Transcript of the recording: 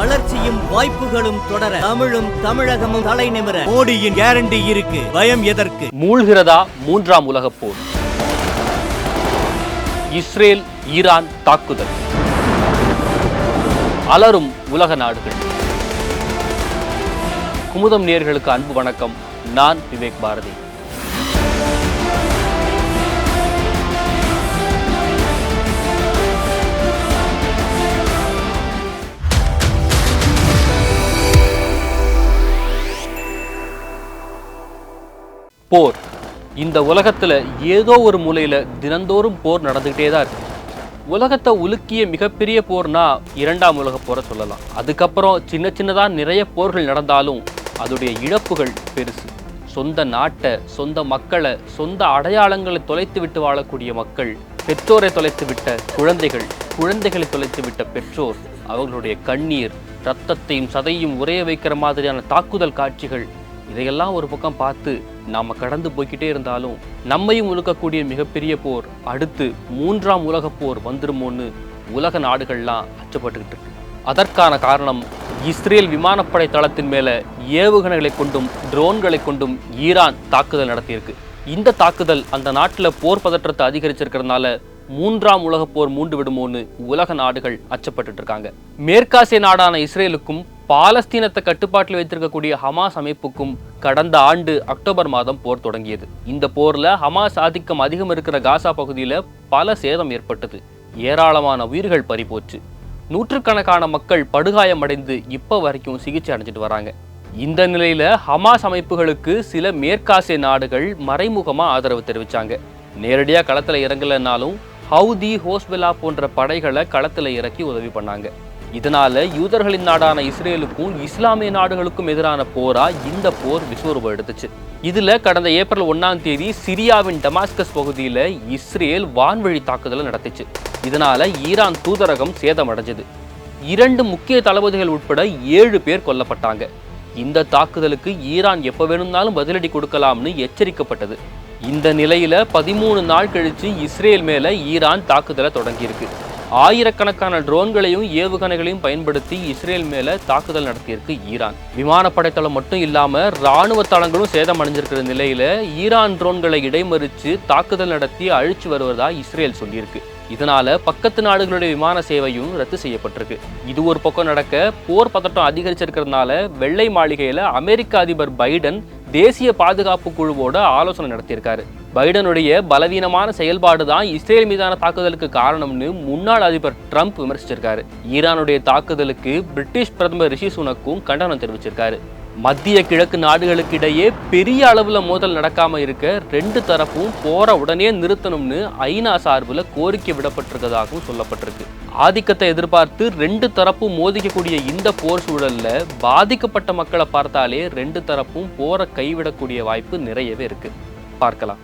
வளர்ச்சியும் வாய்ப்புகளும் தொடர தமிழும் தமிழகமும் தலை நிமிர மோடியின் கேரண்டி இருக்கு. பயம் எதற்கு? மூழ்கிறதா மூன்றாம் உலகப் போர்? இஸ்ரேல் ஈரான் தாக்குதல், அலரும் உலக நாடுகள். குமுதம் நேயர்களுக்கு அன்பு வணக்கம். நான் விவேக் பாரதி. போர் இந்த உலகத்துல ஏதோ ஒரு மூலையில தினந்தோறும் போர் நடந்துகிட்டே தான் இருக்கு. உலகத்தை உலுக்கிய மிகப்பெரிய போர்னா இரண்டாம் உலக போரை சொல்லலாம். அதுக்கப்புறம் சின்ன சின்னதா நிறைய போர்கள் நடந்தாலும் அதோடைய இழப்புகள் பெருசு. சொந்த நாட்டை, சொந்த மக்களை, சொந்த அடையாளங்களை தொலைத்து விட்டு வாழக்கூடிய மக்கள், பெற்றோரை தொலைத்து விட்ட குழந்தைகள், குழந்தைகளை தொலைத்து விட்ட பெற்றோர், அவர்களுடைய கண்ணீர், இரத்தத்தையும் சதையும் உறைய வைக்கிற மாதிரியான தாக்குதல் காட்சிகள், இதையெல்லாம் ஒரு பக்கம் பார்த்து நாம கடந்து போய்கிட்டே இருந்தாலும் நம்மையும் உழுக்கக்கூடிய மிகப்பெரிய போர், அடுத்து மூன்றாம் உலக போர் வந்துருமோன்னு உலக நாடுகள்லாம் அச்சப்பட்டுக்கிட்டு இருக்கு. அதற்கான காரணம் இஸ்ரேல் விமானப்படை தளத்தின் மேல ஏவுகணைகளை கொண்டும் ட்ரோன்களை கொண்டும் ஈரான் தாக்குதல் நடத்தியிருக்கு. இந்த தாக்குதல் அந்த நாட்டில் போர் பதற்றத்தை அதிகரிச்சிருக்கிறதுனால மூன்றாம் உலக போர் மூண்டு விடுமோன்னு உலக நாடுகள் அச்சப்பட்டு இருக்காங்க. மேற்காசிய நாடான இஸ்ரேலுக்கும் பாலஸ்தீனத்தை கட்டுப்பாட்டில் வைத்திருக்கக்கூடிய ஹமாஸ் அமைப்புக்கும் கடந்த ஆண்டு அக்டோபர் மாதம் போர் தொடங்கியது. இந்த போர்ல ஹமாஸ் ஆதிக்கம் அதிகம் இருக்கிற காசா பகுதியில பல சேதம் ஏற்பட்டது. ஏராளமான உயிர்கள் பறிபோச்சு. நூற்றுக்கணக்கான மக்கள் படுகாயமடைந்து இப்ப வரைக்கும் சிகிச்சை அடைஞ்சிட்டு வராங்க. இந்த நிலையில ஹமாஸ் அமைப்புகளுக்கு சில மேற்காசிய நாடுகள் மறைமுகமா ஆதரவு தெரிவிச்சாங்க. நேரடியா களத்துல இறங்கலனாலும் ஹவுதி, ஹோஸ்பெல்லா போன்ற படைகளை களத்துல இறக்கி உதவி பண்ணாங்க. இதனால யூதர்களின் நாடான இஸ்ரேலுக்கும் இஸ்லாமிய நாடுகளுக்கும் எதிரான போரா இந்த போர் விஸ்வரூபம் எடுத்துச்சு. இதுல கடந்த ஏப்ரல் 1ஆம் தேதி சிரியாவின் டமாஸ்கஸ் பகுதியில இஸ்ரேல் வான்வழி தாக்குதலை நடத்திச்சு. இதனால ஈரான் தூதரகம் சேதமடைஞ்சது. 2 முக்கிய தளபதிகள் உட்பட 7 பேர் கொல்லப்பட்டாங்க. இந்த தாக்குதலுக்கு ஈரான் எப்ப வேணும்னாலும் பதிலடி கொடுக்கலாம்னு எச்சரிக்கப்பட்டது. இந்த நிலையில 13 நாள் கழிச்சு இஸ்ரேல் மேல ஈரான் தாக்குதலை தொடங்கியிருக்கு. ஆயிரக்கணக்கான ட்ரோன்களையும் ஏவுகணைகளையும் பயன்படுத்தி இஸ்ரேல் மேல தாக்குதல் நடத்தியிருக்கு ஈரான். விமானப்படை தளம் மட்டும் இல்லாம ராணுவ தளங்களும் சேதம் அடைஞ்சிருக்கிற நிலையில ஈரான் ட்ரோன்களை இடைமறிச்சு தாக்குதல் நடத்தி அழிச்சு வருவதா இஸ்ரேல் சொல்லியிருக்கு. இதனால பக்கத்து நாடுகளுடைய விமான சேவையும் ரத்து செய்யப்பட்டிருக்கு. இது ஒரு பக்கம் நடக்க, போர் பதட்டம் அதிகரிச்சிருக்கிறதுனால வெள்ளை மாளிகையில அமெரிக்க அதிபர் பைடன் தேசிய பாதுகாப்பு குழுவோட ஆலோசனை நடத்தியிருக்காரு. பைடனுடைய பலவீனமான செயல்பாடு தான் இஸ்ரேல் மீதான தாக்குதலுக்கு காரணம்னு முன்னாள் அதிபர் ட்ரம்ப் விமர்சிச்சிருக்காரு. ஈரானுடைய தாக்குதலுக்கு பிரிட்டிஷ் பிரதமர் ரிஷி சுனக்கும் கண்டனம் தெரிவிச்சிருக்காரு. மத்திய கிழக்கு நாடுகளுக்கு இடையே பெரிய அளவுல மோதல் நடக்காம இருக்க 2 தரப்பும் போற உடனே நிறுத்தணும்னு ஐநா சார்பில் கோரிக்கை விடப்பட்டிருக்கதாகவும் சொல்லப்பட்டிருக்கு. ஆதிக்கத்தை எதிர்பார்த்து 2 தரப்பும் மோதிக்கக்கூடிய இந்த போர் சூழல்ல பாதிக்கப்பட்ட மக்களை பார்த்தாலே 2 தரப்பும் போரை கைவிடக்கூடிய வாய்ப்பு நிறையவே இருக்கு. பார்க்கலாம்.